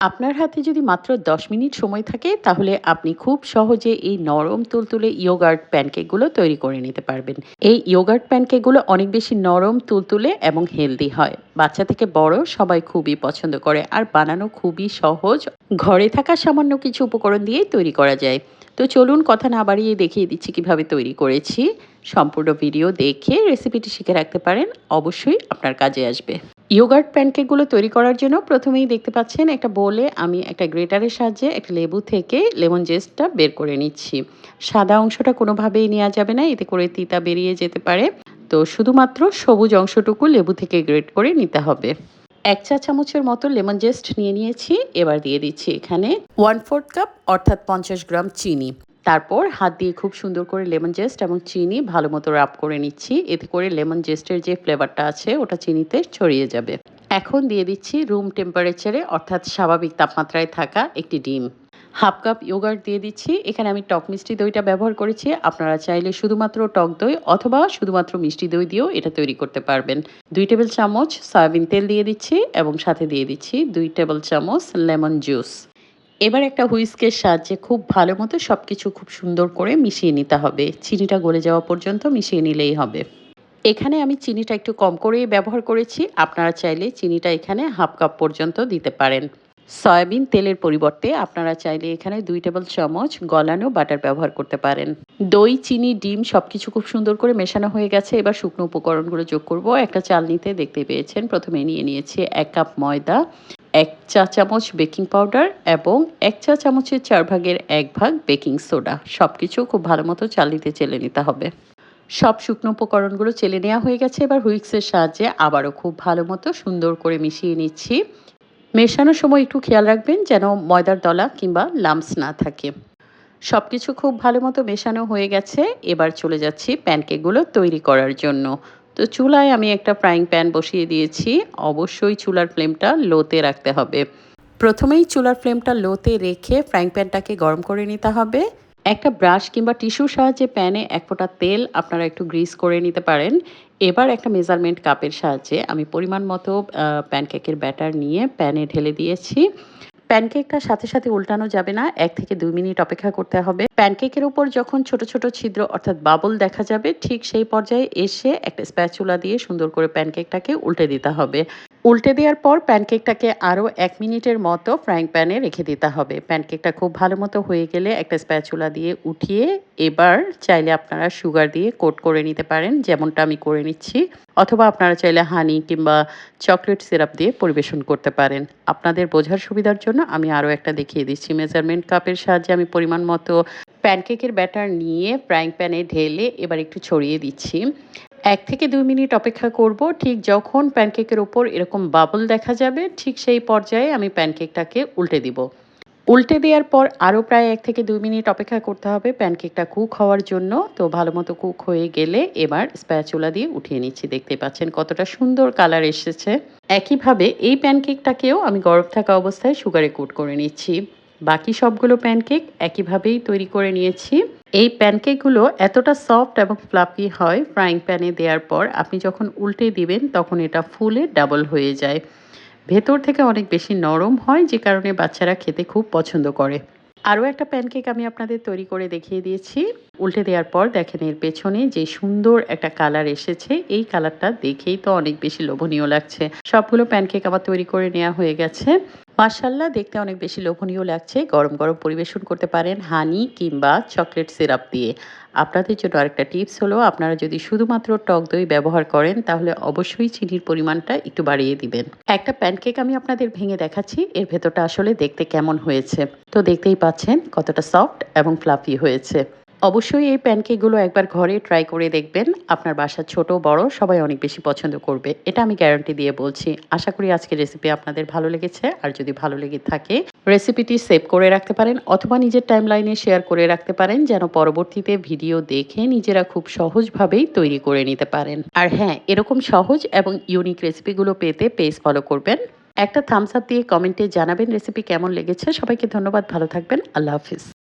আপনার হাতে যদি মাত্র ১০ মিনিট সময় থাকে তাহলে আপনি খুব সহজে এই নরম তুলতুলে ইয়োগার্ট প্যানকেকগুলো তৈরি করে নিতে পারবেন। এই ইয়োগার্ট প্যানকেকগুলো অনেক বেশি নরম, তুলতুলে এবং হেলদি হয়। বাচ্চা থেকে বড় সবাই খুবই পছন্দ করে আর বানানো খুবই সহজ। ঘরে থাকা সামান্য কিছু উপকরণ দিয়েই তৈরি করা যায়। তো চলুন কথা না বাড়িয়ে দেখিয়ে দিচ্ছি কিভাবে তৈরি করেছি। সম্পূর্ণ ভিডিও দেখে রেসিপিটি শিখে রাখতে পারেন, অবশ্যই আপনার কাজে আসবে। ইয়োগার্ট প্যানকেকগুলো তৈরি করার জন্য প্রথমেই দেখতে পাচ্ছেন একটা বোলে আমি একটা গ্রেটারের সাহায্যে একটা লেবু থেকে লেমন জেস্টটা বের করে নিচ্ছি। সাদা অংশটা কোনোভাবেই নেওয়া যাবে না, এতে করে তিতা বেরিয়ে যেতে পারে। তো শুধুমাত্র সবুজ অংশটুকু লেবু থেকে গ্রেট করে নিতে হবে। ১ চা চামচের মতো লেমন জেস্ট নিয়ে নিয়েছি। এবার দিয়ে দিচ্ছি এখানে 1/4 কাপ অর্থাৎ 50 গ্রাম চিনি। তারপর হাত দিয়ে খুব সুন্দর করে লেমন জেস্ট এবং চিনি ভালো মতো রাব করে নিচ্ছি। এতে করে লেমন জেস্টের যে ফ্লেভারটা আছে ওটা চিনিতে ছড়িয়ে যাবে। এখন দিয়ে দিচ্ছি রুম টেম্পারেচারে অর্থাৎ স্বাভাবিক তাপমাত্রায় থাকা একটি ডিম। হাফ কাপ ইয়োগার্ট দিয়ে দিচ্ছি। এখানে আমি টক মিষ্টি দইটা ব্যবহার করেছি। আপনারা চাইলে শুধুমাত্র টক দই অথবা শুধুমাত্র মিষ্টি দই দিয়েও এটা তৈরি করতে পারবেন। ২ টেবিল চামচ সয়াবিন তেল দিয়ে দিচ্ছি এবং সাথে দিয়ে দিচ্ছি ২ টেবিল চামচ লেমন জুস। এবার একটা হুইস্কের সাহায্যে খুব ভালো মতো সবকিছু খুব সুন্দর করে মিশিয়ে নিতে হবে। চিনিটা গলে যাওয়া পর্যন্ত মিশিয়ে নিলেই হবে। এখানে আমি চিনিটা একটু কম করেই ব্যবহার করেছি। আপনারা চাইলে চিনিটা এখানে হাফ কাপ পর্যন্ত দিতে পারেন। সয়াবিন তেলের পরিবর্তে আপনারা চাইলে এখানে ২ টেবিল চামচ গলানো বাটার ব্যবহার করতে পারেন। দই, চিনি, ডিম সবকিছু খুব সুন্দর করে মেশানো হয়ে গেছে। এবার শুকনো উপকরণগুলো যোগ করব। একটা চালনিতে দেখতেই পেয়েছেন প্রথমে নিয়ে নিয়েছি ১ কাপ ময়দা, ১ চা চামচ বেকিং পাউডার এবং ১ চা চামচের ৪ ভাগের ১ ভাগ বেকিং সোডা। সবকিছু খুব ভালো মতো চালনিতে চেলে নিতে হবে। সব শুকনো উপকরণগুলো চেলে নেওয়া হয়ে গেছে। এবার হুইস্কের সাহায্যে আবারও খুব ভালো মতো সুন্দর করে মিশিয়ে নিচ্ছি। মেশানোর সময় একটু খেয়াল রাখবেন যেন ময়দার দলা কিংবা লাম্পস না থাকে। সবকিছু খুব ভালো মতো মেশানো হয়ে গেছে। এবার চলে যাচ্ছি প্যানকেকগুলো তৈরি করার জন্য। তো চুলায় আমি একটা ফ্রাইং প্যান বসিয়ে দিয়েছি। অবশ্যই চুলার ফ্লেমটা লোতে রাখতে হবে। প্রথমেই চুলার ফ্লেমটা লোতে রেখে ফ্রাইং প্যানটাকে গরম করে নিতে হবে। একটা ব্রাশ কিংবা টিস্যুর সাহায্যে প্যানে ১ ফোঁটা তেল আপনারা একটু গ্রিস করে নিতে পারেন। এবার একটা মেজারমেন্ট কাপের সাহায্যে আমি পরিমাণ মতো প্যানকেকের ব্যাটার নিয়ে প্যানে ঢেলে দিয়েছি। প্যানকেকটা সাথে সাথে উল্টানো যাবে না। ১ থেকে ২ মিনিট অপেক্ষা করতে হবে। প্যানকেকের উপর যখন ছোট, ছোট ছিদ্র অর্থাৎ বাবল দেখা যাবে ঠিক সেই পর্যায়ে এসে একটা স্প্যাচুলা দিয়ে সুন্দর করে প্যানকেকটাকে উল্টে দিতে হবে। উল্টে দেওয়ার পর প্যানকেকটাকে আরও ১ মিনিটের মতো ফ্রাইং প্যানে রেখে দিতে হবে। প্যানকেকটা খুব ভালো মতো হয়ে গেলে একটা স্প্যাচুলা দিয়ে উঠিয়ে এবার চাইলে আপনারা সুগার দিয়ে কোট করে নিতে পারেন, যেমনটা আমি করে নিচ্ছি। অথবা আপনারা চাইলে হানি কিংবা চকলেট সিরাপ দিয়ে পরিবেশন করতে পারেন। আপনাদের বোঝার সুবিধার জন্য আমি আরও একটা দেখিয়ে দিচ্ছি। মেজারমেন্ট কাপের সাহায্যে আমি পরিমাণ মতো প্যানকেকের ব্যাটার নিয়ে ফ্রাইং প্যানে ঢেলে এবার একটু ছড়িয়ে দিচ্ছি। ১ থেকে ২ মিনিট অপেক্ষা করব। ঠিক যখন প্যানকেকের উপর এরকম বাবল দেখা যাবে ঠিক সেই পর্যায়ে আমি প্যানকেকটাকে উল্টে দিব। উল্টে দেওয়ার পর আরও প্রায় ১ থেকে ২ মিনিট অপেক্ষা করতে হবে প্যানকেকটা কুক হওয়ার জন্য। তো ভালো মতো কুক হয়ে গেলে এবার স্প্যাচুলা দিয়ে উঠিয়ে নিচ্ছি। দেখতেই পাচ্ছেন কতটা সুন্দর কালার এসেছে। একইভাবে এই প্যানকেকটাকেও আমি গরম থাকা অবস্থায় সুগারে কোট করে নিচ্ছি। বাকি সবগুলো প্যানকেক একইভাবেই তৈরি করে নিয়েছি। এই প্যানকেকগুলো এতটা সফট এবং ফ্লাফি হয় ফ্রাইং প্যানে দেওয়ার পর আপনি যখন উল্টে দিবেন তখন এটা ফুলে ডাবল হয়ে যায়। ভেতর থেকে অনেক বেশি নরম হয় যে কারণে বাচ্চারা খেতে খুব পছন্দ করে। আরও একটা প্যানকেক আমি আপনাদের তৈরি করে দেখিয়ে দিয়েছি। উল্টে দেওয়ার পর দেখেন এর পেছনে যে সুন্দর একটা কালার এসেছে, এই কালারটা দেখেই তো অনেক বেশি লোভনীয় লাগছে। সবগুলো প্যানকেক আমার তৈরি করে নেওয়া হয়ে গেছে। মাশাআল্লাহ দেখতে অনেক বেশি লোভনীয় লাগছে। গরম, গরম পরিবেশন করতে পারেন হানি কিংবা চকলেট সিরাপ দিয়ে। আপনাদের জন্য আরেকটা টিপস হলো আপনারা যদি শুধুমাত্র টক দই ব্যবহার করেন তাহলে অবশ্যই চিনির পরিমাণটা একটু বাড়িয়ে দিবেন। একটা প্যানকেক আমি আপনাদের ভেঙে দেখাচ্ছি এর ভেতরটা আসলে দেখতে কেমন হয়েছে। তো দেখতেই পাচ্ছেন কতটা সফট এবং ফ্লাফি হয়েছে। অবশ্যই এই প্যানকেকগুলো একবার ঘরে ট্রাই করে দেখবেন। আপনার বাসার ছোট বড় সবাই অনেক বেশি পছন্দ করবে। এটা আমি গ্যারান্টি দিয়ে বলছি। আশা করি আজকের রেসিপি আপনাদের ভালো লেগেছে। আর যদি ভালো লেগে থাকে রেসিপিটি সেভ করে রাখতে পারেন অথবা নিজের টাইমলাইনে শেয়ার করে রাখতে পারেন যেন পরবর্তীতে ভিডিও দেখে নিজেরা খুব সহজভাবেই তৈরি করে নিতে পারেন। আর হ্যাঁ, এরকম সহজ এবং ইউনিক রেসিপিগুলো পেতে পেজ ফলো করবেন। একটা থামস আপ দিয়ে কমেন্টে জানাবেন রেসিপি কেমন লেগেছে। সবাইকে ধন্যবাদ। ভালো থাকবেন। আল্লাহ হাফিজ।